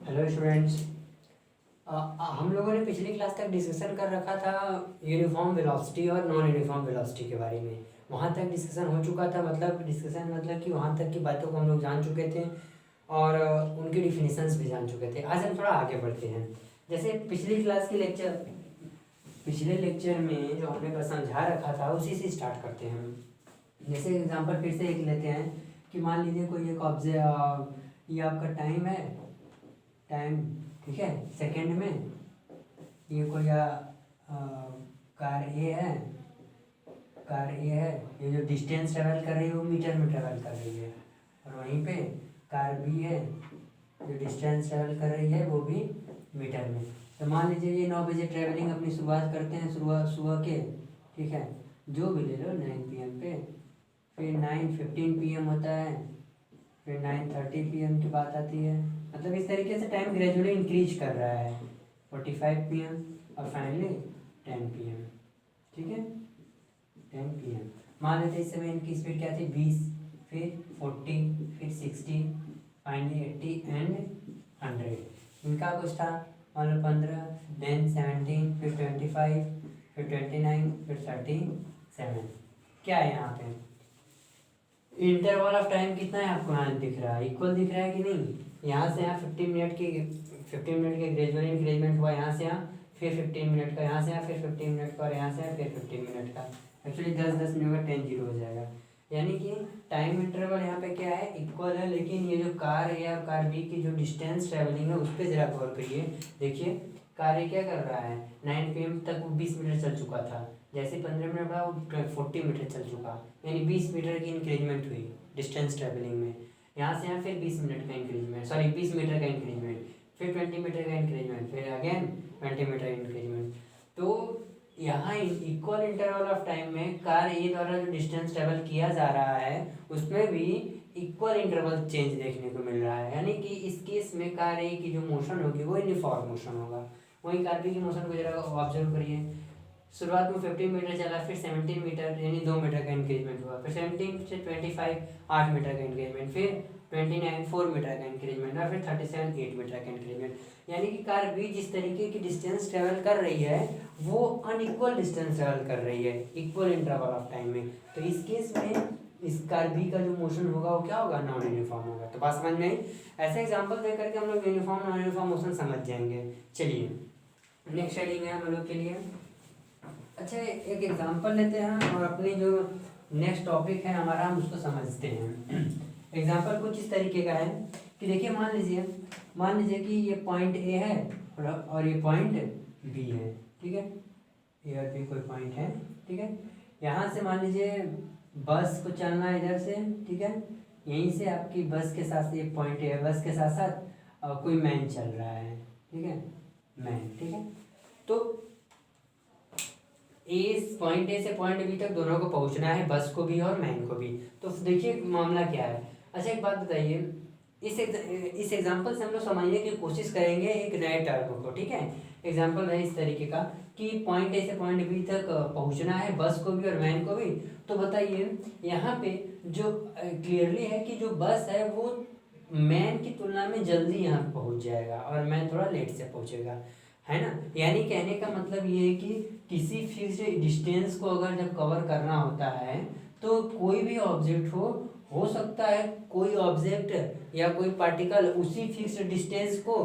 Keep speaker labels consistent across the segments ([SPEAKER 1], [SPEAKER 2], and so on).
[SPEAKER 1] Hello students. हम लोगों ने पिछली क्लास तक डिस्कशन कर रखा था यूनिफॉर्म वेलोसिटी और नॉन यूनिफॉर्म वेलोसिटी के बारे में। वहाँ तक डिस्कशन हो चुका था, मतलब कि वहाँ तक की बातों को हम लोग जान चुके थे और उनकी डिफिनीशंस भी जान चुके थे। आज हम थोड़ा आगे बढ़ते हैं। जैसे पिछले लेक्चर में जो हमने बस समझा रखा था उसी से स्टार्ट करते हैं हम। जैसे एग्जांपल फिर से एक लेते हैं कि मान लीजिए कोई एक ऑब्जेक्ट, ये आपका टाइम है, टाइम ठीक है सेकंड में। ये कोई कार ए है, ये जो डिस्टेंस ट्रेवल कर रही है वो मीटर में ट्रेवल कर रही है। और वहीं पे कार बी है, जो डिस्टेंस ट्रेवल कर रही है वो भी मीटर में। तो मान लीजिए ये 9 बजे ट्रेवलिंग अपनी शुरुआत करते हैं, सुबह के, ठीक है, जो भी ले लो 9 PM पे। फिर 9:15 PM होता है, फिर 9:30 PM की बात आती है। मतलब इस तरीके से टाइम ग्रेजुअली इंक्रीज कर रहा है। 45 PM और फाइनली 10 PM, ठीक है 10 PM। मान लेते इस समय इनकी स्पीड क्या थी 20, फिर 40, फिर 60, फाइनली 80 एंड 100। इनका कुछ था मान लो 15, देन 17, फिर 25, फिर 29, फिर 37। क्या है यहाँ पे इंटरवल ऑफ टाइम कितना है आपको यहाँ दिख रहा है, इक्वल दिख रहा है कि नहीं। यहाँ से यहाँ 15 मिनट के ग्रेजुअल इंक्रीजमेंट हुआ, यहाँ से यहाँ फिर 15 मिनट का, यहाँ से यहाँ फिर 15 मिनट का और यहाँ से यहाँ फिर 15 मिनट का। एक्चुअली 10-10 मिनट का 10 0 हो जाएगा। यानी कि टाइम इंटरवल यहाँ पे क्या है इक्वल है, लेकिन ये जो कार ए और कार बी की जो डिस्टेंस ट्रेवलिंग है उस पर जरा गौर करिए। देखिए कार ए क्या कर रहा है 9 PM तक वो 20 मीटर चल चुका था, जैसे 15 मिनट बाद वो 40 मीटर चल चुका, यानी 20 मीटर की इंक्रीजमेंट हुई डिस्टेंस ट्रेवलिंग में। यहाँ से यहाँ फिर 20 मिनट का इंक्रीजमेंट, सॉरी 20 मीटर का इंक्रीजमेंट, फिर 20 मीटर का इंक्रीजमेंट, फिर अगेन 20 मीटर इंक्रीजमेंट। तो यहाँ इक्वल इंटरवल ऑफ टाइम में कार ए द्वारा जो डिस्टेंस ट्रेवल किया जा रहा है उसमें भी इक्वल इंटरवल चेंज देखने को मिल रहा है। यानी कि इस केस में कार ए की जो मोशन होगी वो यूनिफॉर्म मोशन होगा। वहीं कार बी की मोशन को जरा ऑब्जर्व करिए। शुरुआत में 15 मीटर चला, फिर 17 मीटर यानी 2 मीटर का इंक्रीजमेंट हुआ, फिर 17 से 25 8 मीटर का इंक्रीजमेंट, फिर 29 4 मीटर का इंक्रीजमेंट और फिर 37 8 मीटर का इंक्रीजमेंट। यानी कि कार बी जिस तरीके की डिस्टेंस ट्रेवल कर रही है वो अनइक्वल डिस्टेंस ट्रेवल कर रही है इक्वल इंटरवल ऑफ टाइम में। तो इस केस में इस कार बी का जो मोशन होगा वो क्या होगा नॉन यूनिफॉर्म होगा। तो बात समझ में आई। ऐसे एग्जाम्पल दे करके हम लोग यूनिफॉर्म नॉन यूनिफॉर्म मोशन समझ जाएंगे। चलिए नेक्स्ट हेडिंग है हम लोग के लिए। अच्छा एक एग्जांपल लेते हैं और अपनी जो नेक्स्ट टॉपिक है हमारा हम उसको समझते हैं। एग्जांपल कुछ इस तरीके का है कि देखिए मान लीजिए कि ये पॉइंट ए है और ये पॉइंट बी है, ठीक है, ए और बी कोई पॉइंट है, ठीक है। यहाँ से मान लीजिए बस को चलना है इधर से, ठीक है, यहीं से आपकी बस के साथ ये पॉइंट है, बस के साथ साथ कोई मैन चल रहा है, ठीक है, मैन, ठीक है। तो पॉइंट ए से पॉइंट बी तक दोनों को पहुंचना है, बस को भी और मैन को भी। तो देखिए मामला क्या है। अच्छा एक बात बताइए, इस एग्जांपल से हम लोग समझने की कोशिश करेंगे एक नए टर्म को, ठीक है। एग्जांपल है इस तरीके का कि पॉइंट ए से पॉइंट बी तक पहुंचना है, बस को भी और मैन को भी। तो बताइए यहाँ पे जो क्लियरली है कि जो बस है वो मैन की तुलना में जल्दी यहाँ पहुँच जाएगा और मैन थोड़ा लेट से पहुँचेगा, है ना। यानी कहने का मतलब ये है कि किसी फिक्स्ड डिस्टेंस को अगर जब कवर करना होता है तो कोई भी ऑब्जेक्ट हो सकता है कोई ऑब्जेक्ट या कोई पार्टिकल उसी फिक्स्ड डिस्टेंस को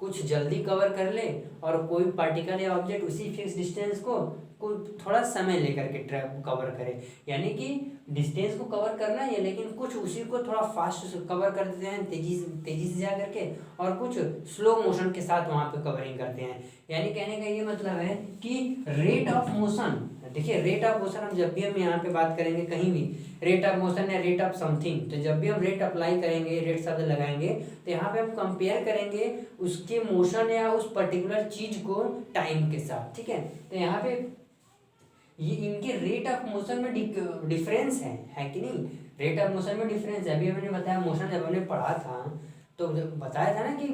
[SPEAKER 1] कुछ जल्दी कवर कर ले और कोई पार्टिकल या ऑब्जेक्ट उसी फिक्स डिस्टेंस को थोड़ा समय लेकर के कवर करे। यानी कि डिस्टेंस को कवर करना है लेकिन कुछ उसी को थोड़ा फास्ट कवर कर देते हैं तेजी से जा करके, और कुछ स्लो मोशन के साथ वहाँ पे कवरिंग करते हैं। यानी कहने का ये मतलब है कि रेट ऑफ मोशन, देखिए रेट ऑफ मोशन हम जब भी हम यहाँ पे बात करेंगे कहीं भी रेट ऑफ मोशन या रेट ऑफ समथिंग, तो जब भी हम रेट अप्लाई करेंगे रेट शब्द लगाएंगे तो यहाँ पे हम कंपेयर करेंगे उसके मोशन या उस पर्टिकुलर चीज को टाइम के साथ, ठीक है। तो यहाँ पे ये इनके रेट ऑफ मोशन में डिफरेंस है कि नहीं। रेट ऑफ मोशन में डिफरेंस है। अभी हमने बताया मोशन जब हमने पढ़ा था तो जब बताया था ना कि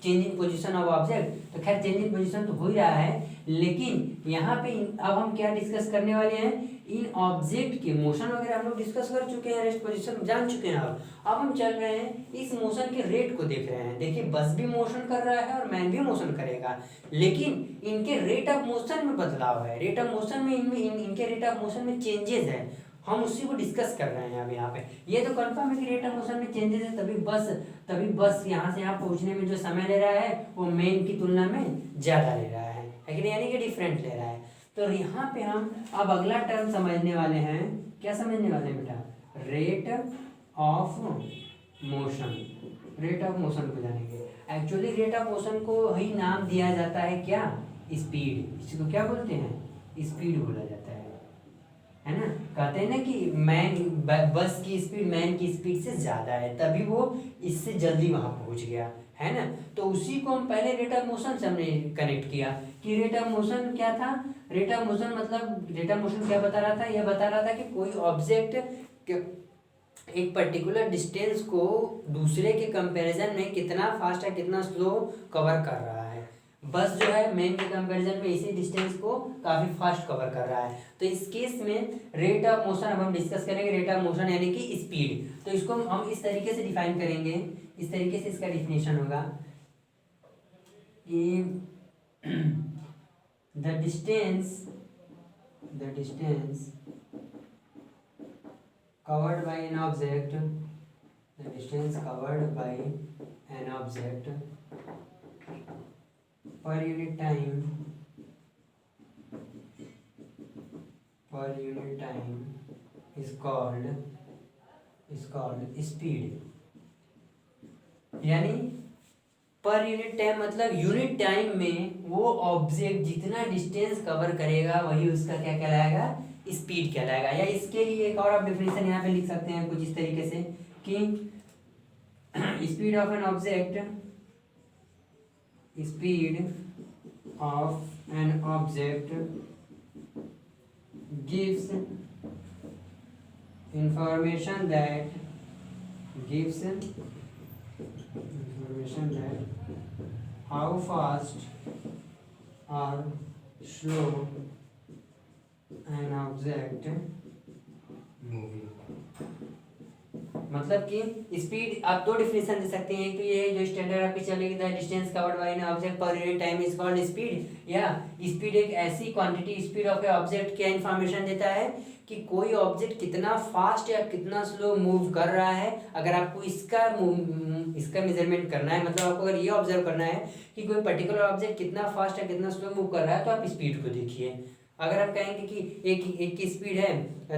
[SPEAKER 1] change in position of object, तो खैर चेंज इन पोजीशन तो हो ही रहा है, लेकिन यहाँ पे अब हम क्या डिस्कस करने वाले हैं, इन ऑब्जेक्ट के मोशन वगैरह हम लोग डिस्कस कर चुके हैं, रेस्ट पोजीशन जान चुके हैं। अब हम चल रहे हैं इस मोशन के रेट को देख रहे हैं। देखिए बस भी मोशन कर रहा है और मैन भी मोशन करेगा, लेकिन इनके रेट ऑफ मोशन में बदलाव है, रेट ऑफ मोशन में इनके रेट ऑफ मोशन में चेंजेस है, हम उसी को डिस्कस कर रहे हैं अब यहाँ पे। ये तो कंफर्म है कि रेट ऑफ मोशन में चेंजेस है, तभी बस यहाँ से यहाँ पहुँचने में जो समय ले रहा है वो मेन की तुलना में ज़्यादा ले रहा है कि नहीं, यानी कि डिफरेंट ले रहा है। तो यहाँ पे हम अब अगला टर्म समझने वाले हैं, क्या समझने वाले हैं बेटा, rate of motion, rate of motion को जानेंगे। एक्चुअली रेट ऑफ मोशन को ही नाम दिया जाता है क्या, स्पीड, इसको क्या बोलते हैं, स्पीड बोला जाता है ना। कहते हैं ना कि बस की स्पीड मैन की स्पीड से ज़्यादा है, तभी वो इससे जल्दी वहाँ पहुँच गया, है ना। तो उसी को हम पहले रेट ऑफ मोशन से हमने कनेक्ट किया कि रेट ऑफ मोशन क्या था, रेट ऑफ मोशन मतलब रेट ऑफ मोशन क्या बता रहा था, यह बता रहा था कि कोई ऑब्जेक्ट एक पर्टिकुलर डिस्टेंस को दूसरे के कंपैरिजन में कितना फास्ट है कितना स्लो कवर कर रहा है। बस जो है मेन के कंपैरिजन में इसी डिस्टेंस को काफ़ी फास्ट कवर कर रहा है। तो इस केस में रेट ऑफ मोशन अब हम डिस्कस करेंगे, रेट ऑफ मोशन यानी कि स्पीड। तो इसको हम इस तरीके से डिफाइन करेंगे, इस तरीके से इसका डिफिनेशन होगा कि the distance covered by an object, the distance covered by an object per unit time is called speed। यानी पर यूनिट टाइम मतलब यूनिट टाइम में वो ऑब्जेक्ट जितना डिस्टेंस कवर करेगा वही उसका क्या कहलाएगा, स्पीड कहलाएगा। या इसके लिए एक और आप डेफिनेशन यहाँ पे लिख सकते हैं कुछ इस तरीके से कि speed of an object gives information that how fast or slow an object moving। मतलब कि स्पीड आप दो डिफिनेशन दे सकते हैं कि ये जो स्टैंडर्ड आपकी चलेगी, the distance covered by an object per unit time is called speed. या स्पीड एक ऐसी quantity, speed of A object क्या इन्फॉर्मेशन देता है कि कोई ऑब्जेक्ट कितना फास्ट या कितना स्लो मूव कर रहा है। अगर आपको इसका मेजरमेंट करना है, मतलब आपको अगर ये ऑब्जर्व करना है कि कोई पर्टिकुलर ऑब्जेक्ट कितना फास्ट या कितना स्लो मूव कर रहा है, तो आप स्पीड को देखिए। अगर आप कहेंगे कि एक की स्पीड है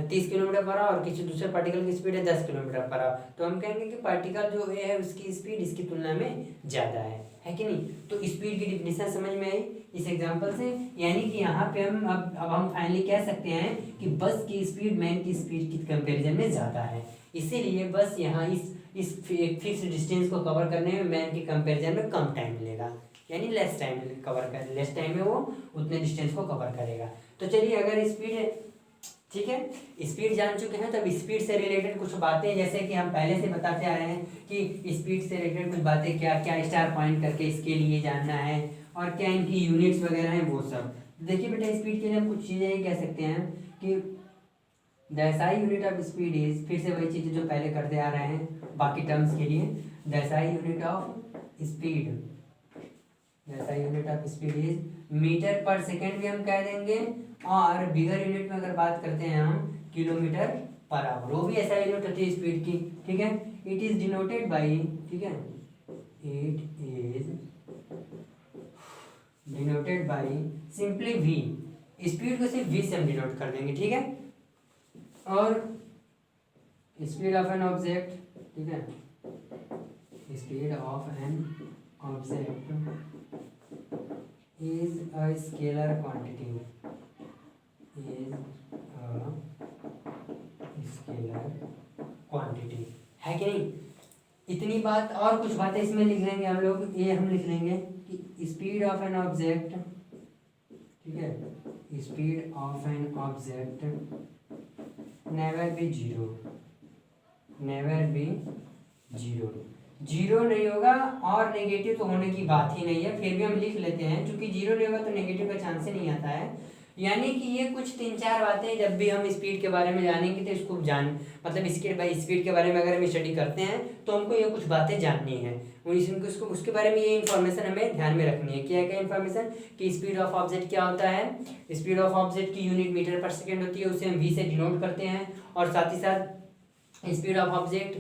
[SPEAKER 1] 30 किलोमीटर पर आवर, किसी दूसरे पार्टिकल की स्पीड है 10 किलोमीटर पर आवर, तो हम कहेंगे कि पार्टिकल जो है उसकी स्पीड इसकी तुलना में ज़्यादा है कि नहीं। तो स्पीड की डिफिनेशन समझ में आई इस एग्जांपल से। यानी कि यहाँ पे हम अब हम फाइनली कह सकते हैं कि बस की स्पीड मैन की स्पीड की कंपेरिजन में ज़्यादा है, इसीलिए बस यहाँ इस फिक्स डिस्टेंस को कवर करने में मैन के कंपेरिजन में कम टाइम मिलेगा, यानी लेस टाइम में वो उतने डिस्टेंस को कवर करेगा। तो चलिए अगर स्पीड, ठीक है, स्पीड जान चुके हैं, तब स्पीड से रिलेटेड कुछ बातें, जैसे कि हम पहले से बताते आ रहे हैं कि स्पीड से रिलेटेड कुछ बातें क्या क्या स्टार पॉइंट करके इसके लिए जानना है, और क्या इनकी यूनिट्स वगैरह हैं वो सब। देखिए बेटा स्पीड के लिए हम कुछ चीज़ें ये कह सकते हैं कि the SI unit of speed is, फिर से वही चीज़ें जो पहले करते आ रहे हैं बाकी टर्म्स के लिए, the SI unit of speed is metre per second भी हम कह देंगे, और बिगर यूनिट में अगर बात करते हैं हम किलोमीटर पर आवर, वो भी ऐसा यूनिट होती है स्पीड की, ठीक है। इट इज डिनोटेड बाई, ठीक है, it is denoted by simply v, speed को सिर्फ v से हम डिनोट कर देंगे, ठीक है। और स्पीड ऑफ एन ऑब्जेक्ट, ठीक है, speed of an object is a scalar quantity, है कि नहीं। इतनी बात, और कुछ बातें इसमें लिख लेंगे हम लोग, ये हम लिख लेंगे कि स्पीड ऑफ एन ऑब्जेक्ट, ठीक है, speed of an object never be zero, zero नहीं होगा और नेगेटिव तो होने की बात ही नहीं है, फिर भी हम लिख लेते हैं क्योंकि जीरो नहीं होगा तो नेगेटिव का चांस ही नहीं आता है। यानी कि ये कुछ 3-4 बातें जब भी हम स्पीड के बारे में जानेंगे तो इसको मतलब इसके स्पीड के बारे में अगर हम स्टडी करते हैं तो हमको ये कुछ बातें जाननी है, उसको उसके बारे में ये इन्फॉर्मेशन हमें ध्यान में रखनी है। क्या क्या इन्फॉर्मेशन कि स्पीड ऑफ ऑब्जेक्ट क्या होता है, स्पीड ऑफ ऑब्जेक्ट की यूनिट मीटर पर सेकेंड होती है, उसे हम वी से डिनोट करते हैं। और साथ ही साथ स्पीड ऑफ ऑब्जेक्ट,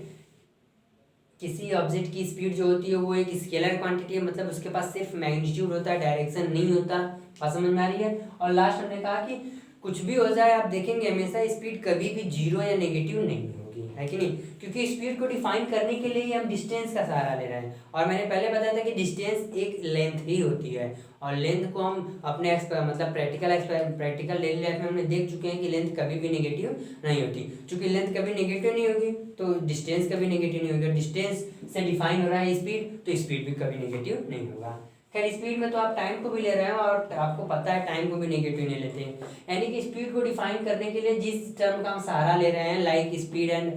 [SPEAKER 1] किसी ऑब्जेक्ट की स्पीड जो होती है वो एक स्केलर क्वांटिटी है, मतलब उसके पास सिर्फ मैग्नीट्यूड होता है, डायरेक्शन नहीं होता। बात समझ में आ रही है। और लास्ट हमने कहा कि कुछ भी हो जाए आप देखेंगे हमेशा स्पीड कभी भी जीरो या नेगेटिव नहीं होगी, है कि नहीं, क्योंकि स्पीड को डिफाइन करने के लिए हम डिस्टेंस का सहारा ले रहे हैं। और मैंने पहले बताया था कि डिस्टेंस एक लेंथ ही होती है, और लेंथ को हम अपने मतलब प्रैक्टिकल डेली लाइफ में हमने देख चुके हैं कि लेंथ कभी भी नेगेटिव नहीं होती। चूंकि लेंथ कभी नेगेटिव नहीं होगी तो डिस्टेंस कभी नेगेटिव नहीं होगा, डिस्टेंस से डिफाइन हो रहा है स्पीड, तो स्पीड भी कभी नेगेटिव नहीं होगा। खैर स्पीड में तो आप टाइम को भी ले रहे हैं और आपको पता है टाइम को भी नेगेटिव नहीं लेते हैं, यानी कि स्पीड को डिफाइन करने के लिए जिस टर्म का हम सहारा ले रहे हैं like speed and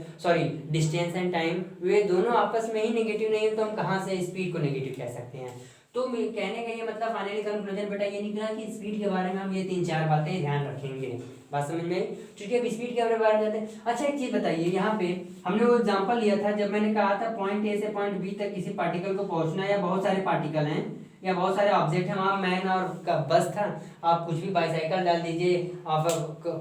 [SPEAKER 1] distance and time, वे दोनों आपस में ही नेगेटिव नहीं है, तो हम कहाँ से स्पीड को नेगेटिव कह सकते हैं। तो कहने का ये मतलब फाइनली कंक्लूजन बेटा ये निकला कि स्पीड के बारे में हम ये 3-4 बातें ध्यान रखेंगे। बात समझ में आई। क्योंकि अब स्पीड के बारे में जाते हैं। अच्छा एक चीज बताइए, यहाँ पे हमने वो एग्जांपल लिया था जब मैंने कहा था पॉइंट ए से पॉइंट बी तक किसी पार्टिकल को पहुंचना, या बहुत सारे पार्टिकल हैं या बहुत सारे ऑब्जेक्ट हैं, वहाँ मैन और बस था, आप कुछ भी बाईसाइकिल डाल दीजिए, आप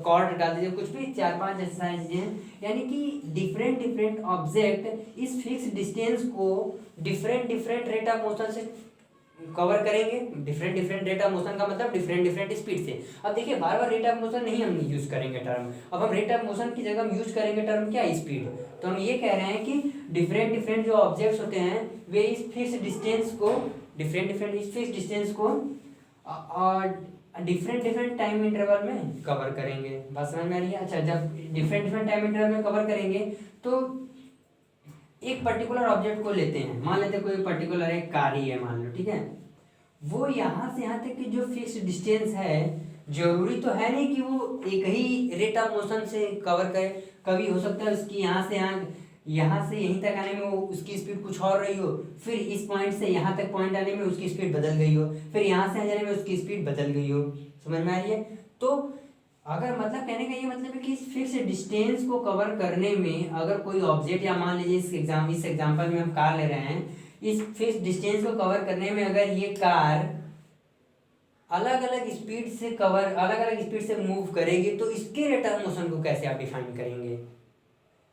[SPEAKER 1] कॉर्ड डाल दीजिए, कुछ भी 4-5 ऐसी सारी चीजें हैं, यानी कि डिफरेंट ऑब्जेक्ट इस फिक्स डिस्टेंस को डिफरेंट रेट ऑफ मोशन से कवर करेंगे। डिफरेंट रेट ऑफ मोशन का मतलब डिफरेंट स्पीड से। अब देखिए बार बार रेट ऑफ मोशन नहीं हम यूज करेंगे टर्म, अब हम रेट ऑफ मोशन की जगह हम यूज करेंगे टर्म क्या, स्पीड। तो हम ये कह रहे हैं कि डिफरेंट जो ऑब्जेक्ट्स होते हैं वे इस फिक्स डिस्टेंस को और डिफरेंट टाइम इंटरवल में कवर करेंगे। बात समझ में आ रही है। अच्छा जब डिफरेंट टाइम इंटरवल में कवर करेंगे तो एक पर्टिकुलर ऑब्जेक्ट को लेते हैं, मान लेते हैं कोई पर्टिकुलर एक कार ही है मान लो, ठीक है, वो यहाँ से यहाँ तक की जो फिक्स डिस्टेंस है, जरूरी तो है नहीं कि वो एक ही रेट ऑफ मोशन से कवर करे, कभी हो सकता है उसकी यहाँ से यहीं तक आने में वो उसकी स्पीड कुछ और रही हो, फिर इस पॉइंट से यहाँ तक पॉइंट आने में उसकी स्पीड बदल गई हो, फिर यहाँ से जाने में उसकी स्पीड बदल गई हो। समझ में आ रही है। तो अगर मतलब कहने का ये मतलब है कि इस फिक्स डिस्टेंस को कवर करने में अगर कोई ऑब्जेक्ट, या मान लीजिए इस एग्जांपल में हम कार ले रहे हैं, इस फिक्स डिस्टेंस को कवर करने में अगर ये कार अलग अलग स्पीड से मूव करेगी तो इसके रेट ऑफ मोशन को कैसे आप डिफाइन करेंगे,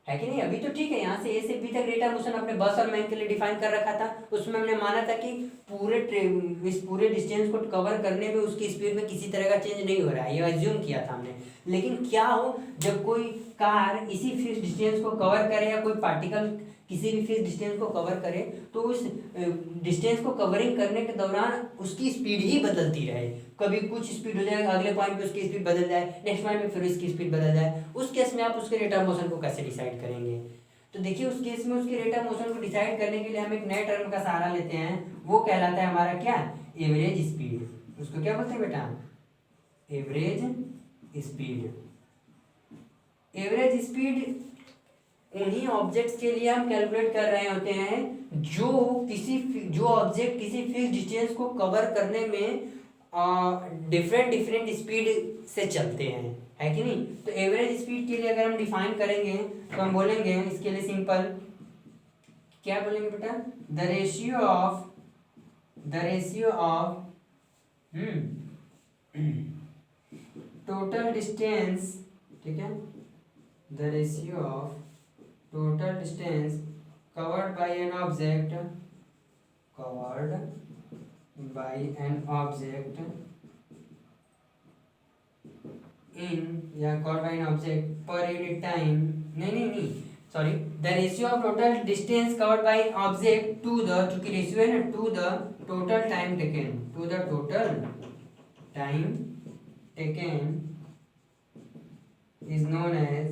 [SPEAKER 1] है कि नहीं। अभी तो ठीक है, यहाँ से ए से बी तक रेट ऑफ मोशन अपने बस और मैन के लिए डिफाइन कर रखा था, उसमें हमने माना था कि इस पूरे डिस्टेंस को कवर करने में उसकी स्पीड में किसी तरह का चेंज नहीं हो रहा है, ये एज्यूम किया था हमने। लेकिन क्या हो जब कोई कार इसी फिक्स डिस्टेंस को कवर करे या कोई पार्टिकल किसी भी फिक्स डिस्टेंस को कवर करे, तो उस डिस्टेंस को कवरिंग करने के दौरान उसकी स्पीड ही बदलती रहे, कभी कुछ स्पीड हो जाए, अगले पॉइंट पे उसकी स्पीड बदल जाए, नेक्स्ट पॉइंट पे फिर उसकी स्पीड बदल जाए, उस केस में आप उसके रेट ऑफ मोशन को कैसे डिसाइड करेंगे। तो देखिए उस केस में उसके रेट ऑफ मोशन को डिसाइड करने के लिए हम एक नए टर्म का सहारा लेते हैं, वो कहलाता है हमारा क्या, एवरेज स्पीड। उसको क्या बोलते हैं बेटा, एवरेज स्पीड। एवरेज स्पीड उन्हीं ऑब्जेक्ट्स के लिए हम कैलकुलेट कर रहे होते हैं जो ऑब्जेक्ट किसी फिक्स डिस्टेंस को कवर करने में डिफरेंट स्पीड से चलते हैं, है कि नहीं। तो एवरेज स्पीड के लिए अगर हम डिफाइन करेंगे तो हम बोलेंगे इसके लिए सिंपल क्या बोलेंगे बेटा, the ratio of total distance, ठीक है, the ratio of total distance covered by an object per unit time, नहीं sorry, the ratio of total distance covered by an object to the, चूंकि रेशियो है ना, to the total time taken is known as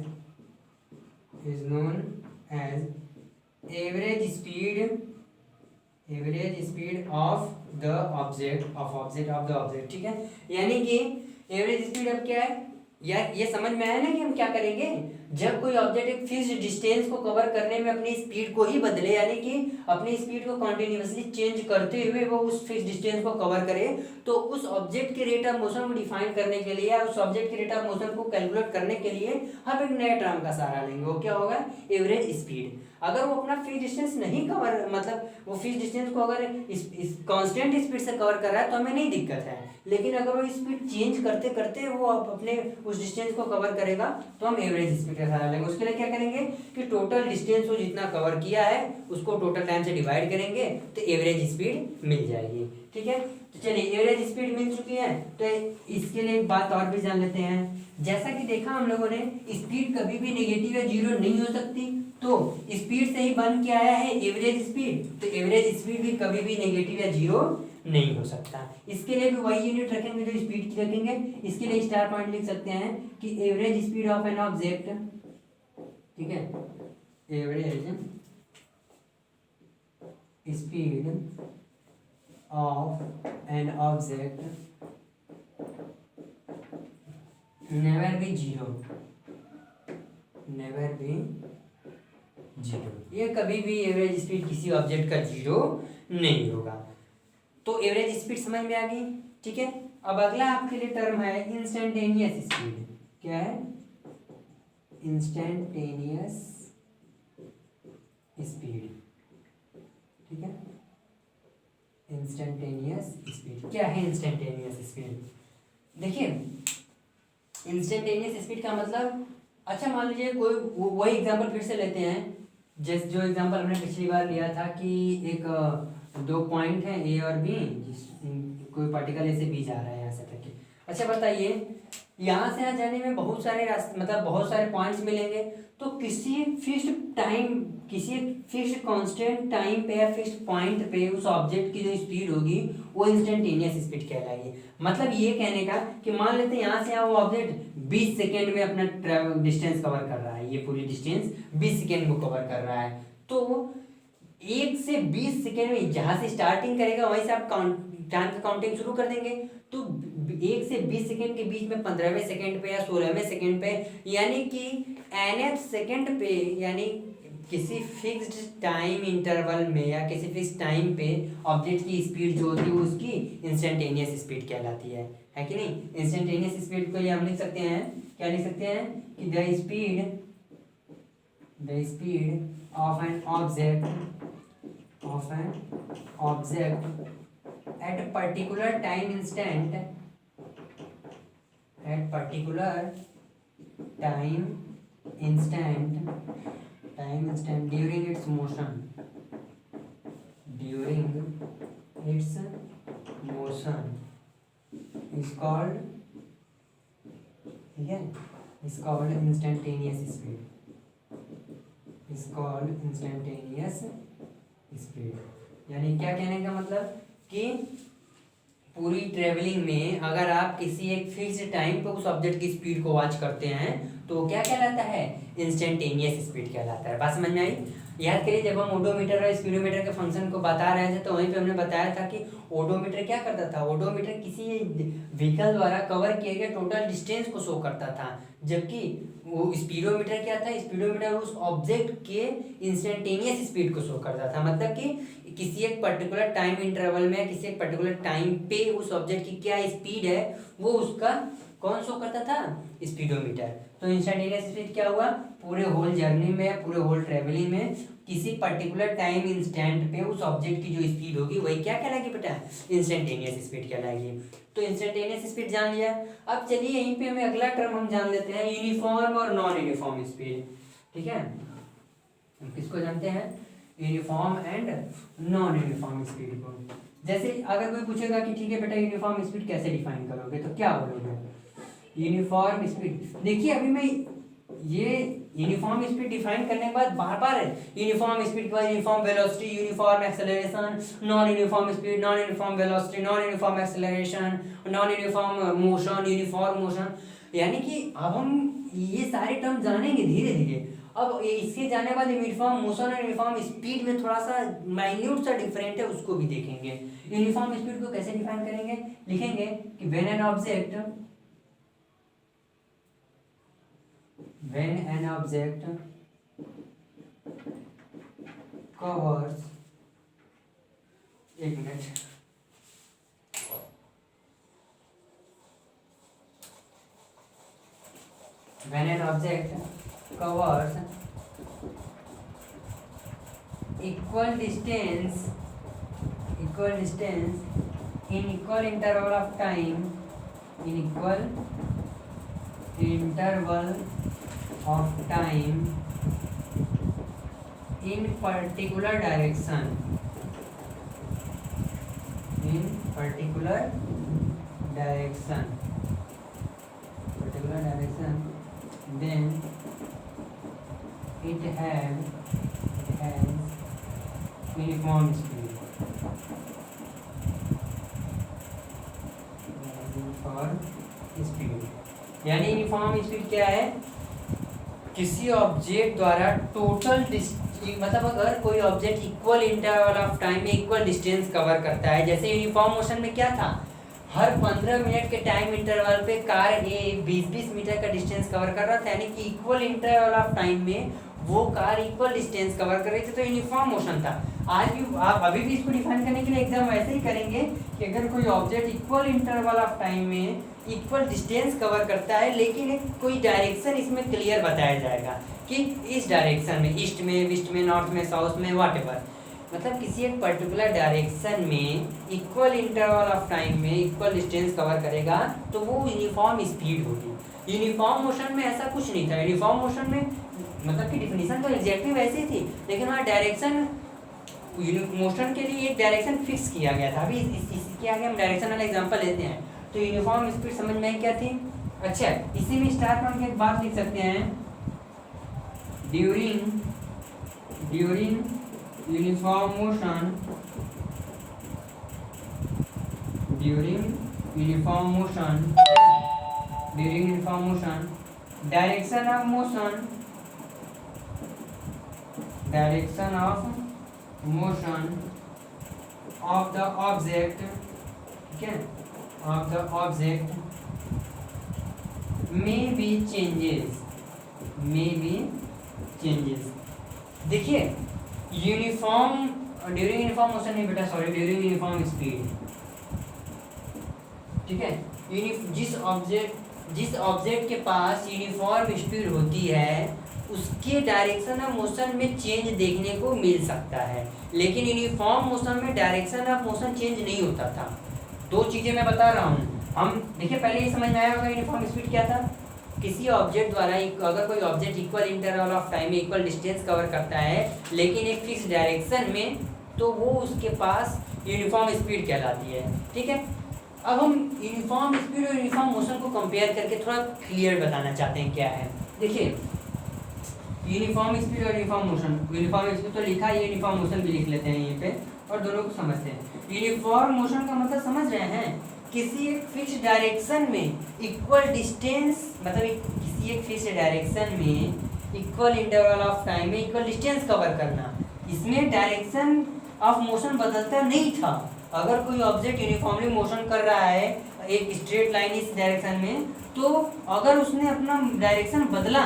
[SPEAKER 1] average speed of the object, ठीक है। यानी कि average speed अब क्या है यार, ये समझ में आया ना कि हम क्या करेंगे, जब कोई ऑब्जेक्ट एक फिक्स्ड डिस्टेंस को कवर करने में अपनी स्पीड को ही बदले, यानी कि अपनी स्पीड को कॉन्टिन्यूसली चेंज करते हुए वो उस फिक्स्ड डिस्टेंस को कवर करे, तो उस ऑब्जेक्ट के रेट ऑफ मोशन को डिफाइन करने के लिए या उस ऑब्जेक्ट के रेट ऑफ मोशन को कैलकुलेट करने के लिए हम एक नए टर्म का सहारा लेंगे। वो क्या होगा? Average speed. अगर वो अपना फिक्स डिस्टेंस नहीं कवर, मतलब वो फिक्स डिस्टेंस को अगर इस कांस्टेंट स्पीड से कवर कर रहा है तो हमें नहीं दिक्कत है, लेकिन अगर वो स्पीड चेंज करते करते वो अपने उस डिस्टेंस को कवर करेगा तो हम एवरेज स्पीड का सहारा लेंगे। उसके लिए क्या करेंगे कि टोटल डिस्टेंस वो जितना कवर किया है उसको टोटल टाइम से डिवाइड करेंगे तो एवरेज स्पीड मिल जाएगी। ठीक है, तो चलिए एवरेज स्पीड मिल चुकी है, तो इसके लिए एक बात और भी जान लेते हैं। जैसा कि देखा हम लोगों ने, स्पीड कभी भी नेगेटिव या जीरो नहीं हो सकती, तो स्पीड से ही बन के आया है एवरेज स्पीड, तो एवरेज स्पीड भी कभी भी नेगेटिव या जीरो नहीं हो सकता। इसके लिए भी वही यूनिट रखेंगे जो स्पीड की रखेंगे। इसके लिए स्टार पॉइंट लिख सकते हैं कि average speed of an object, ठीक है, average speed of an object never be zero, never be zero, ये कभी भी एवरेज स्पीड किसी ऑब्जेक्ट का जीरो नहीं होगा। तो एवरेज स्पीड समझ में आ गई। ठीक है, अब अगला आपके लिए टर्म है इंस्टेंटेनियस स्पीड। क्या है? Instantaneous speed. ठीक है, इंस्टेंटेनियस स्पीड क्या है? इंस्टेंटेनियस स्पीड, देखिए इंस्टेंटेनियस स्पीड का मतलब, अच्छा मान लीजिए कोई वही एग्जांपल फिर से लेते हैं, जैसे जो एग्जांपल हमने पिछली बार लिया था कि एक दो पॉइंट है ए और बी, कोई पार्टिकल ए से बी जा रहा है यहाँ से तक के। अच्छा बताइए, यहाँ से यहाँ जाने में बहुत सारे रास्ते, मतलब बहुत सारे पॉइंट्स मिलेंगे, तो किसी फिक्स्ड टाइम, किसी फिक्स्ड कांस्टेंट टाइम पे या फिक्स्ड पॉइंट पे उस ऑब्जेक्ट की जो स्पीड होगी वो इंस्टेंटेनियस स्पीड कहलाएगी। मतलब ये कहने का कि मान लेते हैं यहाँ से यहाँ वो ऑब्जेक्ट 20 सेकेंड में अपना ट्रैवल डिस्टेंस कवर कर रहा है, ये पूरी डिस्टेंस 20 सेकेंड में कवर कर रहा है, तो 1 से 20 सेकेंड में जहाँ से स्टार्टिंग करेगा वहीं से आप टाइम का काउंटिंग शुरू कर देंगे। तो 1 से 20 सेकेंड के बीच में 15वें सेकेंड पे या 16वें सेकेंड पे, यानी कि nth सेकेंड पे, यानी किसी फिक्स्ड टाइम इंटरवल में या किसी फिक्स टाइम पे ऑब्जेक्ट की स्पीड जो होती है उसकी इंस्टेंटेनियस स्पीड कहलाती है कि नहीं? इंस्टेंटेनियस स्पीड को हम लिख सकते हैं, क्या लिख सकते हैं कि the speed of an object at particular time instant during its motion is called, ठीक है, is called instantaneous speed। यानी क्या कहने का मतलब कि पूरी ट्रेवलिंग में अगर आप किसी एक फिक्स टाइम पे उस ऑब्जेक्ट की स्पीड को वॉच करते हैं तो क्या कहलाता है? इंस्टेंटेनियस स्पीड कहलाता है। बात समझ में आई? याद करिए, जब हम ओडोमीटर और स्पीडोमीटर के फंक्शन को बता रहे थे तो वहीं पे हमने बताया था कि ओडोमीटर क्या करता था? ओडोमीटर किसी व्हीकल द्वारा कवर किए गए टोटल डिस्टेंस को शो करता था, जबकि वो स्पीडोमीटर क्या था? स्पीडोमीटर उस ऑब्जेक्ट के इंस्टेंटेनियस स्पीड को शो करता था। मतलब कि किसी एक पर्टिकुलर टाइम इंटरवल में, किसी एक पर्टिकुलर टाइम पे उस ऑब्जेक्ट की क्या स्पीड है वो उसका कौन शो करता था? स्पीडोमीटर। तो इंस्टेंटेनियस स्पीड क्या हुआ? पूरे होल जर्नी में, पूरे होल ट्रेवलिंग में किसी पर्टिकुलर टाइम इंस्टेंट पे उस ऑब्जेक्ट की जो स्पीड होगी वही क्या कहलाएगी बेटा? इंस्टेंटेनियस स्पीड कहलाएगी। तो इंस्टेंटेनियस स्पीड जान लिया। अब चलिए यहीं पे हमें अगला टर्म हम जान लेते हैं, यूनिफॉर्म और नॉन यूनिफॉर्म स्पीड। ठीक है, हम किसको जानते हैं? Uniform and non uniform speed को। जैसे अगर कोई पूछेगा कि ठीक है बेटा यूनिफॉर्म स्पीड कैसे डिफाइन करोगे, तो क्या बोलोगे? यूनिफॉर्म स्पीड, देखिए अभी मैं ये यूनिफॉर्म स्पीड डिफाइन करने के बाद बार बार यूनिफॉर्म स्पीड के बाद uniform velocity, uniform acceleration, non uniform speed, non uniform velocity, non uniform acceleration, non uniform motion, uniform motion, यानी कि अब हम ये सारे टर्म जानेंगे धीरे धीरे। अब इसके जाने बाद यूनिफॉर्म मोशन और यूनिफॉर्म स्पीड में थोड़ा सा माइन्यूट सा डिफरेंट है, उसको भी देखेंगे। यूनिफॉर्म स्पीड को कैसे डिफाइन करेंगे? लिखेंगे कि when an object when an object covers, एक minute, when an object covers equal distance in equal interval of time, in equal interval of time in particular direction, then it has uniform speed. यानी uniform speed क्या है? किसी object द्वारा total मतलब अगर कोई object equal interval of time में equal distance cover करता है, जैसे यूनिफॉर्म मोशन में क्या था, हर 15 मिनट के टाइम इंटरवल पे कार ए 20-20 मीटर का डिस्टेंस कवर कर रहा था, यानी कि इक्वल इंटरवल ऑफ टाइम में वो कार इक्वल डिस्टेंस कवर कर रही थी, तो यूनिफॉर्म मोशन था। आज भी आप अभी भी इसको डिफाइन करने के लिए एग्जाम वैसे ही करेंगे कि अगर कोई object equal interval of time में इक्वल डिस्टेंस कवर करता है, लेकिन एक कोई डायरेक्शन इसमें क्लियर बताया जाएगा कि इस डायरेक्शन में, ईस्ट में, वेस्ट में, नॉर्थ में, साउथ में, व्हाटएवर, मतलब किसी एक पर्टिकुलर डायरेक्शन में इक्वल इंटरवल ऑफ टाइम में इक्वल डिस्टेंस कवर करेगा, तो वो यूनिफॉर्म स्पीड होगी। यूनिफॉर्म मोशन में ऐसा कुछ नहीं था। यूनिफॉर्म मोशन में मतलब कि डिफिनीशन तो एग्जैक्टली वैसे ही थी, लेकिन वहाँ डायरेक्शन मोशन के लिए एक डायरेक्शन फिक्स किया गया था। अभी इसके आगे हम डायरेक्शन वाला एग्जांपल लेते हैं। तो यूनिफॉर्म स्पीड समझ में आई क्या थी? अच्छा, इसी में स्टार्ट में हम एक बात लिख सकते हैं, during uniform motion direction of the object, ठीक है, of the object may be changes। देखिए यूनिफॉर्म ड्यूरिंग यूनिफॉर्म मोशन नहीं बेटा, सॉरी, ड्यूरिंग यूनिफॉर्म स्पीड, ठीक है। जिस ऑब्जेक्ट के पास यूनिफॉर्म स्पीड होती है उसके डायरेक्शन ऑफ मोशन में चेंज देखने को मिल सकता है, लेकिन यूनिफॉर्म मोशन में डायरेक्शन ऑफ मोशन चेंज नहीं होता था। दो चीज़ें मैं बता रहा हूँ। हम देखिए पहले ये समझ में आया होगा यूनिफॉर्म स्पीड क्या था। किसी ऑब्जेक्ट द्वारा अगर कोई object equal interval of time में इक्वल डिस्टेंस कवर करता है, लेकिन एक फिक्स डायरेक्शन में, तो वो उसके पास यूनिफॉर्म स्पीड कहलाती है, ठीक है। अब हम यूनिफॉर्म स्पीड और यूनिफॉर्म मोशन को कंपेयर करके थोड़ा क्लियर बताना चाहते हैं क्या है। देखिए यूनिफॉर्म स्पीड और यूनिफॉर्म मोशन, यूनिफॉर्म स्पीड तो लिखा है, यूनिफॉर्म मोशन भी लिख लेते हैं यहीं पे और दोनों को समझते हैं। यूनिफॉर्म मोशन का मतलब समझ रहे हैं, किसी एक फिक्स डायरेक्शन में इक्वल डिस्टेंस, मतलब किसी एक फिक्स डायरेक्शन में इक्वल इंटरवल ऑफ टाइम में इक्वल डिस्टेंस कवर करना। इसमें डायरेक्शन ऑफ मोशन बदलता नहीं था। अगर कोई ऑब्जेक्ट यूनिफॉर्मली मोशन कर रहा है एक स्ट्रेट लाइन इस डायरेक्शन में, तो अगर उसने अपना डायरेक्शन बदला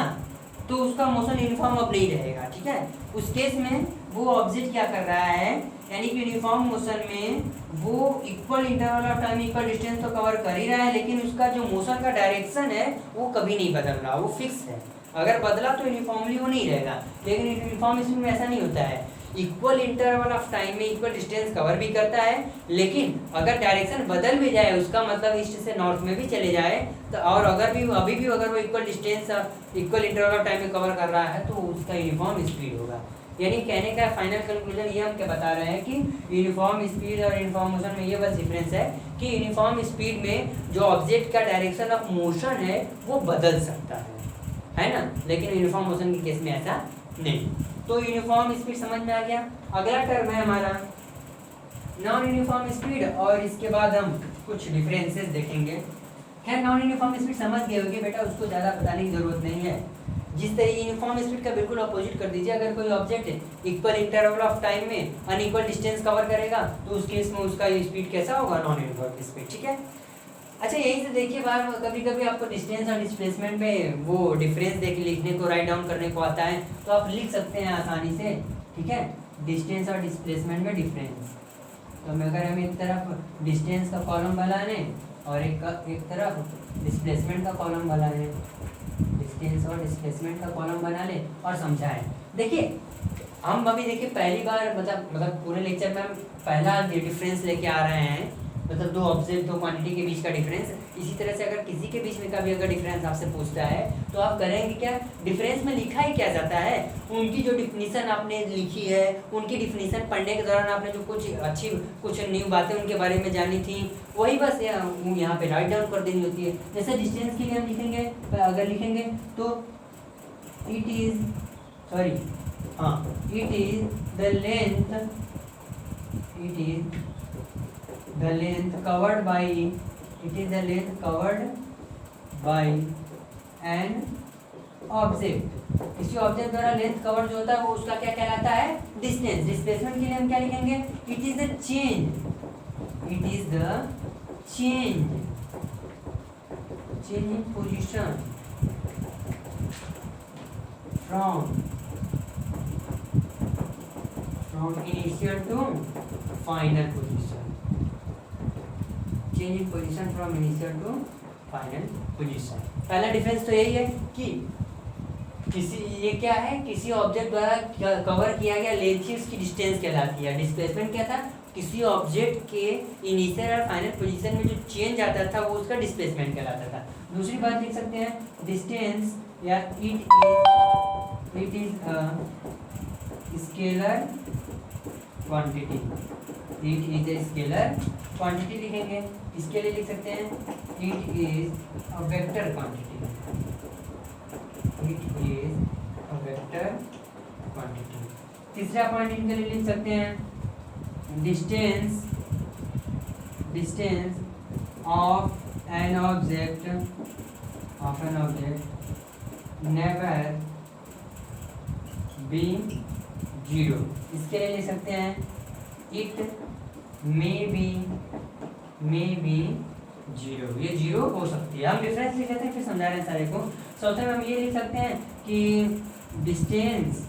[SPEAKER 1] तो उसका मोशन यूनिफॉर्म अब नहीं रहेगा, ठीक है। उस केस में वो ऑब्जेक्ट क्या कर रहा है, यानी कि यूनिफॉर्म मोशन में वो equal interval of time equal distance तो कवर कर ही रहा है, लेकिन उसका जो मोशन का डायरेक्शन है वो कभी नहीं बदल रहा, वो फिक्स है। अगर बदला तो यूनिफॉर्मली वो नहीं रहेगा, लेकिन यूनिफॉर्म स्पीड में ऐसा नहीं होता है। इक्वल इंटरवल ऑफ टाइम में इक्वल डिस्टेंस कवर भी करता है, लेकिन अगर डायरेक्शन बदल भी जाए उसका, मतलब ईस्ट से नॉर्थ में भी चले जाए, तो और अगर भी अभी भी अगर वो equal distance equal interval of time में कवर कर रहा है, तो उसका यूनिफॉर्म स्पीड होगा। यानी कहने का फाइनल कंक्लूजन ये हम क्या बता रहे हैं कि यूनिफॉर्म स्पीड और यूनिफॉर्म मोशन में ये बस डिफरेंस है कि यूनिफॉर्म स्पीड में जो ऑब्जेक्ट का डायरेक्शन ऑफ मोशन है वो बदल सकता है ना, लेकिन यूनिफॉर्म मोशन के केस में ऐसा नहीं। तो यूनिफॉर्म स्पीड समझ में आ गया। अगला टर्म है हमारा नॉन यूनिफॉर्म स्पीड, और इसके बाद हम कुछ डिफरेंसेस देखेंगे। खैर नॉन यूनिफॉर्म स्पीड समझ गए होंगे बेटा, उसको ज़्यादा बताने की ज़रूरत नहीं है। जिस तरीके यूनिफॉर्म स्पीड का बिल्कुल अपोजिट कर दीजिए। अगर कोई object equal interval of time में अनइक्वल डिस्टेंस कवर करेगा, तो उस केस में उसका स्पीड कैसा होगा, नॉन यूनिफॉर्म स्पीड, ठीक है। अच्छा यही से देखिए बार कभी कभी आपको डिस्टेंस और डिस्प्लेसमेंट में वो डिफरेंस देख लिखने को राइट डाउन करने को आता है, तो आप लिख सकते हैं आसानी से, ठीक है, डिस्टेंस और डिस्प्लेसमेंट में डिफरेंस। तो अगर हम एक तरफ डिस्टेंस का कॉलम बनाने और एक तरफ डिस्प्लेसमेंट का कॉलम बनाने, डिस्टेंस और डिस्प्लेसमेंट का कॉलम बना ले और समझाएं। देखिए हम अभी देखिए पहली बार मतलब पूरे लेक्चर में हम पहला डिफरेंस लेके आ रहे हैं, मतलब दो ऑब्जेक्ट दो क्वांटिटी के बीच का डिफरेंस। इसी तरह से अगर किसी के बीच में का भी अगर डिफरेंस आपसे पूछता है तो आप करेंगे क्या, डिफरेंस में लिखा ही क्या जाता है, उनकी जो डिफिनीसन आपने लिखी है, उनकी डिफिनीसन पढ़ने के दौरान आपने जो कुछ न्यू बातें उनके बारे में जानी थी, वही बस यहाँ पे राइट डाउन कर देनी होती है। जैसे डिस्टेंस के लिए हम लिखेंगे, अगर लिखेंगे तो it is the length covered by an object. किसी ऑब्जेक्ट द्वारा लेंथ कवर्ड जो होता है वो उसका क्या कहलाता है, डिस्टेंस। डिस्प्लेसमेंट के लिए हम क्या लिखेंगे, it is the change in position from initial to final position, change in position from initial to final position. पहला डिफरेंस तो यही है कि ये क्या है, किसी ऑब्जेक्ट द्वारा कवर किया गया लेंथ ही उसकी डिस्टेंस कहलाती है। डिस्प्लेसमेंट क्या था, किसी ऑब्जेक्ट के इनिशियल और फाइनल पोजीशन में जो चेंज आता था वो उसका डिस्प्लेसमेंट कहलाता था। दूसरी बात लिख सकते हैं, डिस्टेंस या it is scalar quantity, it is a scalar quantity लिखेंगे। इसके लिए लिख सकते हैं it is a vector quantity, it is a vector quantity. तीसरा पॉइंट इनके लिए लिख सकते हैं distance of an object never be zero. इसके लिए लिख सकते हैं इट मे बी जीरो, ये जीरो हो सकती है। हम डिफरेंस लिख लेते हैं फिर समझा रहे हैं सारे को। चौथे में हम ये लिख सकते हैं कि distance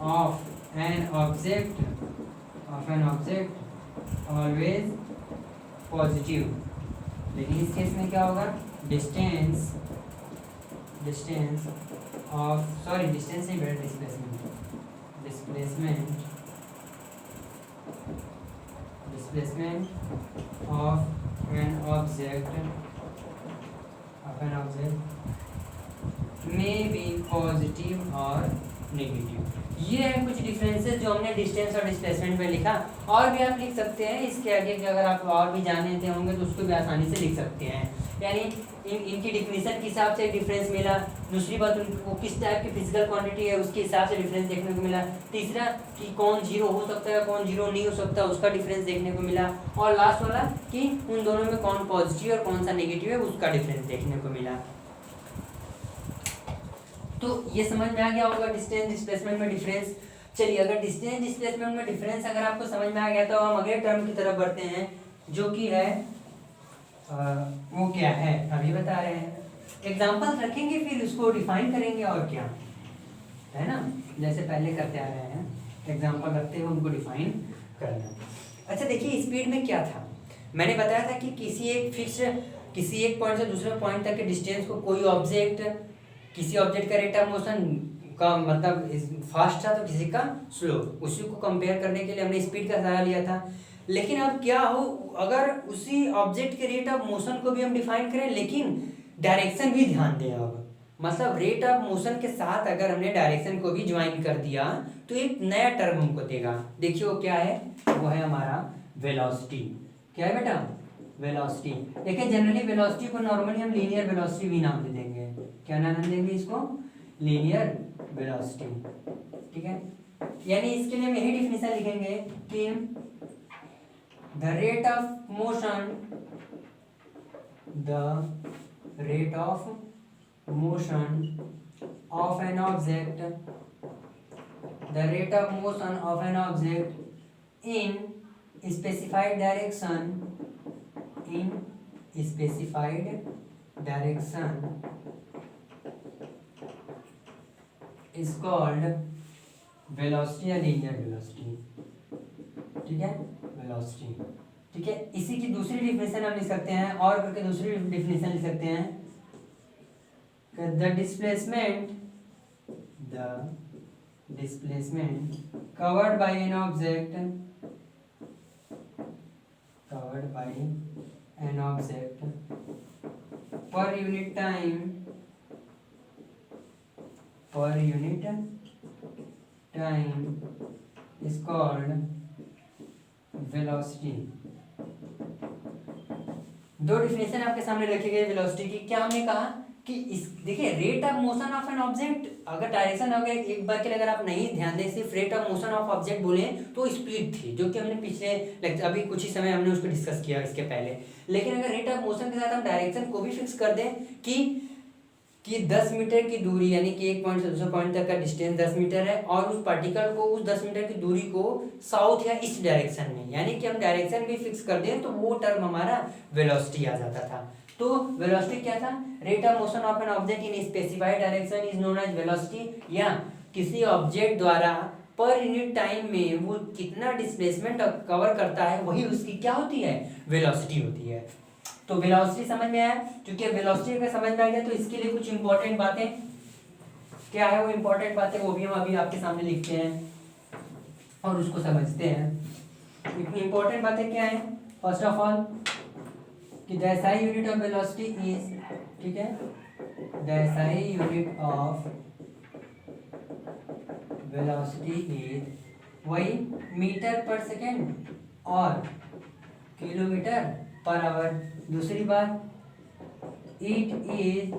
[SPEAKER 1] of an object always positive. लेकिन इस केस में क्या होगा, डिस्टेंस नहीं बेटा, डिस्प्लेसमेंट ऑफ एन ऑब्जेक्ट में बी पॉजिटिव और नेगेटिव। ये है कुछ डिफरेंसेस जो हमने डिस्टेंस और डिस्प्लेसमेंट में लिखा। और भी आप लिख सकते हैं इसके आगे कि अगर आप और भी जानते होंगे तो उसको भी आसानी से लिख सकते हैं। यानी इनकी डिफिनीशन के हिसाब से डिफरेंस मिला। दूसरी बात उनको किस टाइप की फिजिकल क्वांटिटी है उसके हिसाब से डिफरेंस देखने को मिला। तीसरा कि कौन जीरो हो सकता है कौन जीरो नहीं हो सकता उसका डिफरेंस देखने को मिला। और लास्ट वाला कि उन दोनों में कौन पॉजिटिव और कौन सा नेगेटिव है उसका डिफरेंस देखने को मिला। तो ये समझ में आ गया होगा डिस्टेंस डिस्प्लेसमेंट में डिफरेंस। चलिए अगर डिस्टेंस डिस्प्लेसमेंट में डिफरेंस अगर आपको समझ में आ गया तो हम अगले टर्म की तरफ बढ़ते हैं जो कि है वो क्या है अभी बता रहे हैं। एग्जांपल्स रखेंगे फिर उसको डिफाइन करेंगे और क्या है ना, जैसे पहले करते आ रहे हैं एग्जांपल रखते हुए उनको डिफाइन करना। अच्छा देखिए स्पीड में क्या था, मैंने बताया था कि किसी एक पॉइंट से दूसरे पॉइंट तक के डिस्टेंस को कोई ऑब्जेक्ट किसी ऑब्जेक्ट का रेट ऑफ मोशन का मतलब फास्ट था तो किसी का स्लो, उसी को कंपेयर करने के लिए हमने स्पीड का सहारा लिया था। लेकिन अब क्या हो अगर उसी ऑब्जेक्ट के रेट ऑफ मोशन को भी हम डिफाइन करें लेकिन डायरेक्शन भी ध्यान दें। अब मतलब रेट ऑफ मोशन के साथ अगर हमने डायरेक्शन को भी ज्वाइन कर दिया तो एक नया टर्म हमको देगा। देखिए वो क्या है, वो है हमारा वेलोसिटी। क्या है बेटा, वेलोसिटी। देखिए जनरली वेलोसिटी को नॉर्मली हम लीनियर वेलोसिटी भी नाम दे देंगे। क्या नाम देंगे इसको, लीनियर वेलोसिटी। ठीक है, यानी इसके लिए हम यही डिफिनेशन लिखेंगे कि the rate of motion of an object in specified direction in specified direction is called velocity या linear velocity, ठीक है, velocity, ठीक है। इसी की दूसरी डिफिनेशन हम लिख सकते हैं, और करके दूसरी डिफिनेशन लिख सकते हैं, the displacement covered by an object per unit time is called velocity। दो डिफिनेशन आपके सामने रखे गए वेलोसिटी की। क्या हमने कहा कि इस देखिए rate of motion of an object, अगर डायरेक्शन अगर एक बार के लिए अगर आप नहीं ध्यान दें, सिर्फ rate of motion of object बोले तो स्पीड थी, जो कि हमने पिछले अभी कुछ ही समय हमने उसको डिस्कस किया इसके पहले। लेकिन अगर रेट ऑफ मोशन के साथ हम डायरेक्शन को भी फिक्स कर दें कि 10 मीटर की दूरी, यानी कि एक पॉइंट से दूसरे पॉइंट तक का डिस्टेंस 10 मीटर है, और उस पार्टिकल को उस 10 मीटर की दूरी को साउथ या ईस्ट डायरेक्शन में, यानी कि हम डायरेक्शन भी फिक्स कर दें, तो वो टर्म हमारा वेलोसिटी आ जाता था। तो वेलोसिटी क्या था? Rate of motion of an object in specified direction is known as velocity. या किसी ऑब्जेक्ट द्वारा पर यूनिट टाइम में वो कितना डिस्प्लेसमेंट कवर करता है, वही उसकी क्या होती है? वेलोसिटी होती है। तो वेलोसिटी समझ में आया? क्योंकि वेलोसिटी अगर समझ में आ गया तो इसके लिए कुछ इंपॉर्टेंट बातें क्या है, वो इंपॉर्टेंट बातें वो भी हम अभी आपके सामने लिखते हैं और उसको समझते हैं। इंपॉर्टेंट बातें क्या है? फर्स्ट ऑफ ऑल कि the SI unit of velocity is, ठीक है, the SI unit of velocity is वही मीटर पर सेकेंड और किलोमीटर पर आवर। दूसरी बात, it is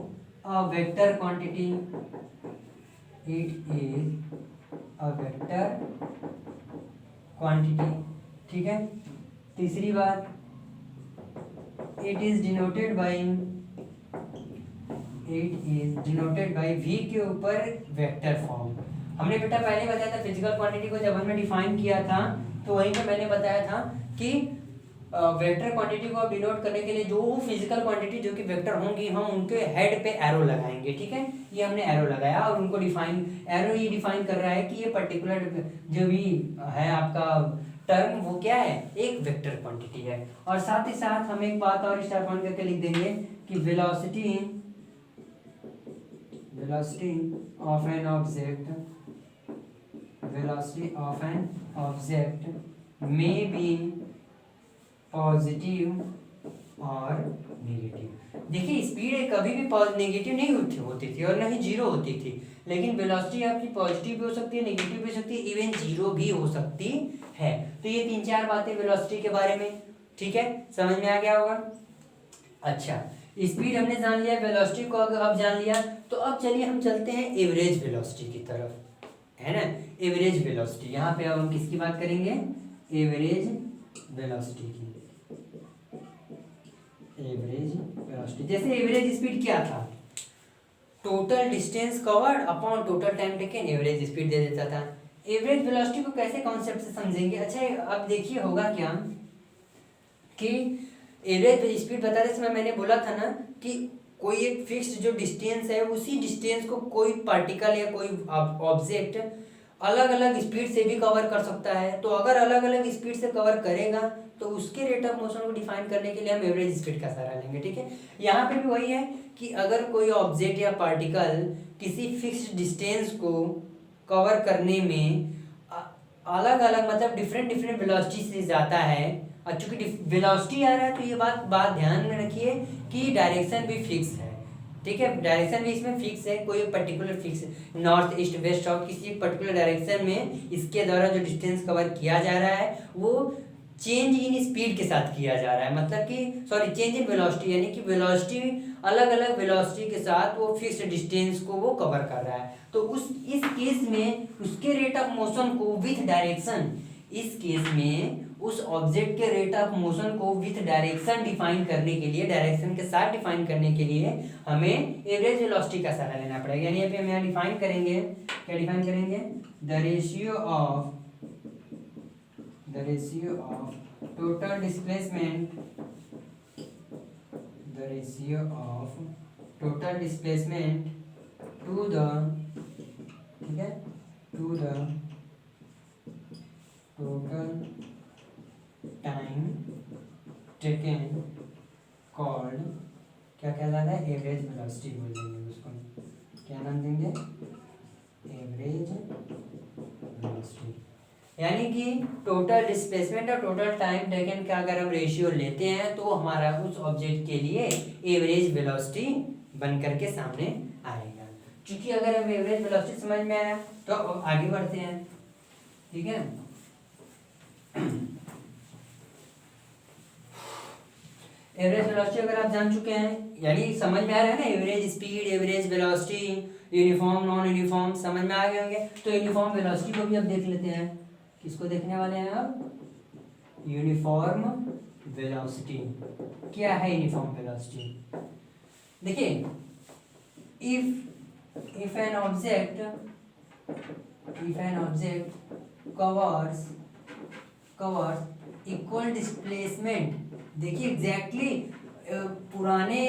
[SPEAKER 1] a vector quantity, it is a vector quantity, ठीक है। तीसरी बात, it is denoted by V के ऊपर वेक्टर फॉर्म। हमने बेटा पहले बताया था फिजिकल क्वांटिटी को, जब हमने डिफाइन किया था तो वहीं पे मैंने बताया था कि वेक्टर क्वांटिटी को आप डिनोट करने के लिए जो फिजिकल क्वांटिटी जो कि वेक्टर होंगी, हम उनके हेड पे एरो लगाएंगे, ठीक है। ये हमने एरो लगाया और उनको एरो ये डिफाइन कर रहा है कि ये पर्टिकुलर जो भी है आपका टर्म, वो क्या है? एक वेक्टर क्वांटिटी है। और साथ ही साथ हम एक बात और स्टार पॉइंट करके लिख देंगे कि velocity of an object may be positive और नेगेटिव। देखिए स्पीड कभी भी नेगेटिव नहीं होती थी और ना ही जीरो होती थी, लेकिन वेलोसिटी आपकी पॉजिटिव भी हो सकती है, नेगेटिव भी हो सकती है, इवन जीरो भी हो सकती है। तो ये 3-4 बातें वेलोसिटी के बारे में, ठीक है, समझ में आ गया होगा। अच्छा, स्पीड हमने जान लिया, वेलोसिटी को अब जान लिया, तो अब चलिए हम चलते हैं एवरेज वेलोसिटी की तरफ, है ना। एवरेज वेलोसिटी, यहाँ पे अब हम किसकी बात करेंगे? एवरेज वेलोसिटी की। एवरेज वेलोसिटी, जैसे एवरेज स्पीड क्या था? Total distance covered upon total time taken, average speed दे देता था। एवरेज वेलोसिटी को कैसे कॉन्सेप्ट से समझेंगे? अच्छा, अब देखिए होगा क्या कि एवरेज स्पीड बताते समय मैंने बोला था ना कि कोई एक फिक्स्ड जो डिस्टेंस है, उसी डिस्टेंस को कोई पार्टिकल या कोई ऑब्जेक्ट अलग अलग स्पीड से भी कवर कर सकता है। तो अगर अलग अलग स्पीड से कवर करेगा तो उसके रेट ऑफ मोशन को डिफाइन करने के लिए हम एवरेज स्पीड का सहारा लेंगे, ठीक है। यहाँ पे भी वही है कि अगर कोई ऑब्जेक्ट या पार्टिकल किसी फिक्स्ड डिस्टेंस को कवर करने में अलग अलग मतलब डिफरेंट वेलोसिटी से जाता है, और चूंकि वेलोसिटी आ रहा है तो ये बात ध्यान में रखिए कि डायरेक्शन भी फिक्स है, ठीक है। डायरेक्शन भी इसमें फिक्स है, कोई particular fix north east west south किसी पर्टिकुलर डायरेक्शन में इसके द्वारा जो डिस्टेंस कवर किया जा रहा है वो चेंज इन स्पीड के साथ किया जा रहा है, मतलब कि चेंज इन वेलोसिटी, यानी कि वेलोसिटी अलग अलग वेलोसिटी के साथ वो फिक्स्ड डिस्टेंस को वो कवर कर रहा है। तो इस केस में उसके रेट ऑफ मोशन को विथ डायरेक्शन, इस केस में उस ऑब्जेक्ट के रेट ऑफ मोशन को विथ डायरेक्शन डिफाइन करने के लिए, डायरेक्शन के साथ डिफाइन करने के लिए हमें एवरेज वेलोसिटी का सहारा लेना पड़ेगा। यानी यहाँ पे हम यहाँ डिफाइन करेंगे, क्या डिफाइन करेंगे? The ratio of total displacement the ratio of total displacement to the, ठीक है, to the total time taken called, क्या कहलाता है, एवरेज वेलोसिटी बोल देंगे उसको, क्या नाम देंगे, एवरेज वेलोसिटी। यानी कि टोटल डिस्प्लेसमेंट और टोटल टाइम टेकन का अगर हम रेशियो लेते हैं तो हमारा उस ऑब्जेक्ट के लिए एवरेज वेलोसिटी बन करके सामने आएगा। क्योंकि अगर हम एवरेज वेलोसिटी समझ में आया तो आगे बढ़ते हैं, ठीक है। एवरेज वेलोसिटी अगर आप जान चुके हैं, यानी समझ में आ रहा है ना, average speed, average velocity, uniform, non uniform, समझ में आ गए होंगे। तो यूनिफॉर्म वेलोसिटी को भी अब देख लेते हैं। किसको देखने वाले हैं अब, यूनिफॉर्म वेलोसिटी। क्या है यूनिफॉर्म वेलोसिटी? देखिए, if an object covers equal displacement, देखिए एग्जैक्टली पुराने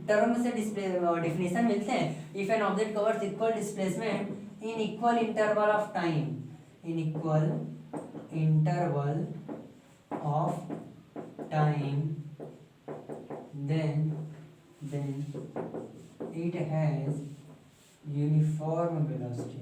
[SPEAKER 1] टर्म से डिफिनेशन मिलते हैं। If an object covers equal displacement in equal interval of time, in equal interval of time, then it has uniform velocity,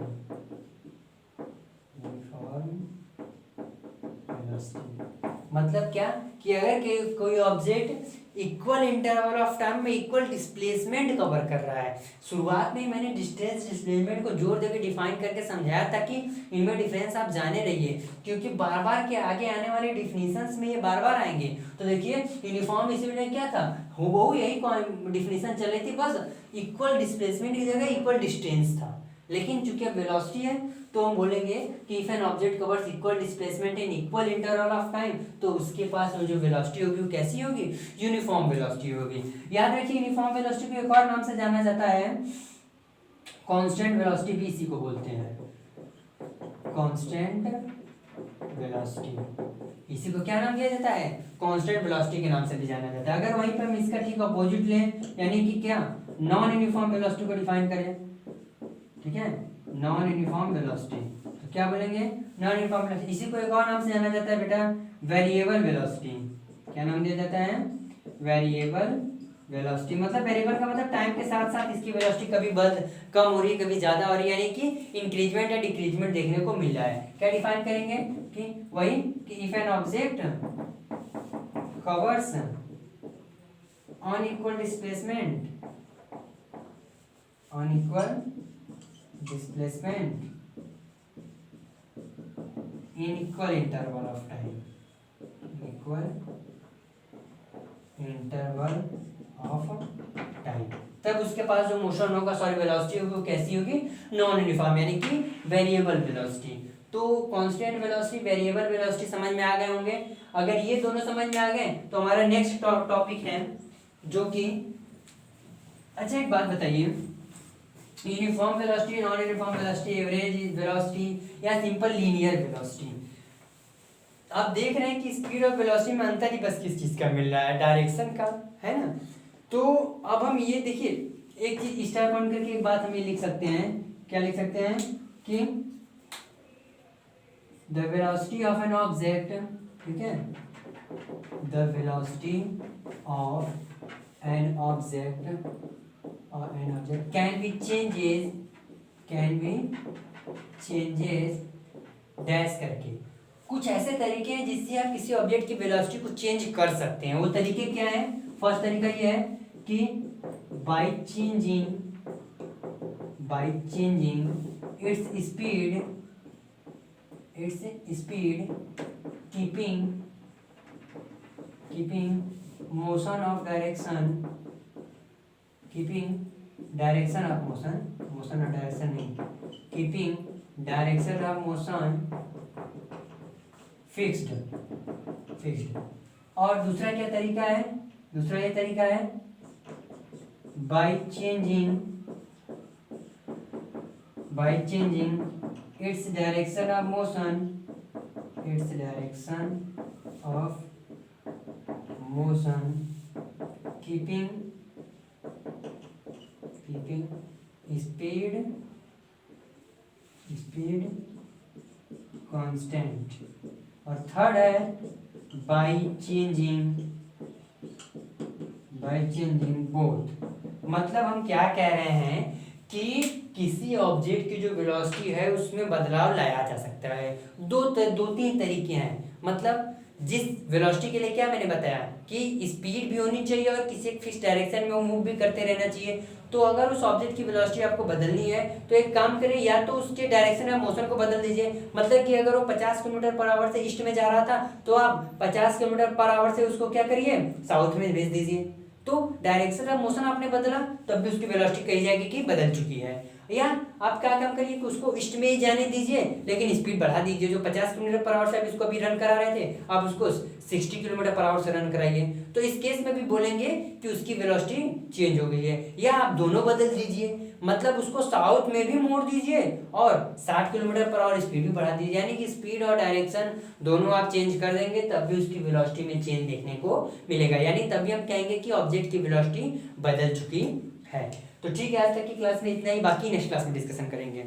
[SPEAKER 1] मतलब क्या कि अगर कोई object equal interval of time में इक्वल डिस्प्लेसमेंट कवर कर रहा है। शुरुआत में मैंने डिस्टेंस डिस्प्लेसमेंट को जोर देकर डिफाइन करके समझाया था कि इनमें डिफरेंस आप जाने रहिए, क्योंकि बार बार के आगे आने वाले डिफिनीशंस में ये बार बार आएंगे। तो देखिए यूनिफॉर्म स्पीड में क्या था, हूबहू यही डिफिनीशन चल रही थी, बस इक्वल डिस्प्लेसमेंट की जगह इक्वल डिस्टेंस था। लेकिन चूंकि अब वेलोसिटी है तो हम बोलेंगे कि if an object covers equal displacement in equal interval of time, तो उसके पास जो वेलोसिटी होगी वो कैसी होगी, यूनिफॉर्म वेलोसिटी होगी। याद रखिए यूनिफॉर्म वेलोसिटी को एक और नाम से जाना जाता है, कांस्टेंट वेलोसिटी भी इसी को बोलते हैं, कांस्टेंट वेलोसिटी। इसी को क्या नाम दिया जाता है, कांस्टेंट वेलोसिटी के नाम से भी जाना जाता है। अगर वहीं पर हम इसका ठीक अपोजिट लें, यानी कि क्या, नॉन यूनिफॉर्म वेलोसिटी को डिफाइन करें, ठीक है, नॉन यूनिफॉर्म वेलोसिटी, तो क्या बोलेंगे, नॉन यूनिफॉर्म वेलोसिटी। इसी को एक और नाम से जाना जाता है बेटा, वेरिएबल वेलोसिटी। क्या नाम दिया जाता है, वेरिएबल वेलोसिटी। मतलब वेरिएबल का मतलब टाइम के साथ साथ इसकी वेलोसिटी कभी कम हो रही है, कभी ज्यादा हो रही है, यानी कि इंक्रीजमेंट या डिक्रीजमेंट देखने को मिल रहा है। क्या डिफाइन करेंगे कि वही कि if an object covers on equal displacement in equal interval of time, तब उसके पास जो मोशन होगा, सॉरी वेलोसिटी होगी, वो कैसी होगी, नॉन यूनिफॉर्म, यानी कि वेरिएबल वेलोसिटी। तो कांस्टेंट वेलोसिटी, वेरिएबल वेलोसिटी समझ में आ गए होंगे। अगर ये दोनों समझ में आ गए तो हमारा नेक्स्ट टॉपिक है जो कि, अच्छा एक बात बताइए, uniform velocity, non uniform velocity, average velocity या सिंपल लीनियर वेलोसिटी, आप देख रहे हैं कि स्पीड और वेलोसिटी में अंतर ही बस किस चीज का मिल रहा है, डायरेक्शन का, है ना। तो अब हम ये देखिए, एक चीज स्टार पॉइंट करके एक बात हम ये लिख सकते हैं, क्या लिख सकते हैं कि the velocity of an object, ठीक है, the velocity of an object can be changes dash करके। कुछ ऐसे तरीके हैं जिससे आप किसी ऑब्जेक्ट की वेलोसिटी को चेंज कर सकते हैं। वो तरीके क्या है, फर्स्ट तरीका ये है कि by changing its speed keeping motion of direction, keeping direction of motion fixed. और दूसरा क्या तरीका है, दूसरा ये तरीका है by changing its direction of motion keeping क्योंकि स्पीड कांस्टेंट, और थर्ड है बाय चेंजिंग बोथ। मतलब हम क्या कह रहे हैं कि किसी ऑब्जेक्ट की जो वेलोसिटी है उसमें बदलाव लाया जा सकता है। दो तीन तरीके हैं। मतलब जिस वेलोसिटी के लिए क्या मैंने बताया कि स्पीड भी होनी चाहिए और किसी एक फिक्स डायरेक्शन में वो मूव भी करते रहना चाहिए। तो अगर उस ऑब्जेक्ट की वेलोसिटी आपको बदलनी है तो एक काम करें, या तो उसके डायरेक्शन ऑफ मोशन को बदल दीजिए। मतलब कि अगर वो 50 किलोमीटर पर आवर से ईस्ट में जा रहा था तो आप 50 किलोमीटर पर आवर से उसको क्या करिए, साउथ में भेज दीजिए। तो डायरेक्शन ऑफ मोशन आपने बदला तब भी उसकी वेलोसिटी कही जाएगी कि बदल चुकी है। या आप क्या काम करिए कि उसको ईस्ट में ही जाने दीजिए लेकिन स्पीड बढ़ा दीजिए। जो 50 किलोमीटर पर आवर से आप इसको अभी रन करा रहे थे आप उसको 60 किलोमीटर पर आवर से रन कराइए। तो इस केस में भी बोलेंगे कि उसकी वेलोसिटी चेंज हो गई है। या आप दोनों बदल दीजिए, मतलब उसको साउथ में भी मोड़ दीजिए और 60 किलोमीटर पर आवर स्पीड भी बढ़ा दीजिए। यानी कि स्पीड और डायरेक्शन दोनों आप चेंज कर देंगे तब भी उसकी वेलोसिटी में चेंज देखने को मिलेगा। यानी तभी हम कहेंगे कि ऑब्जेक्ट की वेलोसिटी बदल चुकी है। तो ठीक है, आज तक की क्लास में इतना ही, बाकी नेक्स्ट क्लास में डिस्कशन करेंगे।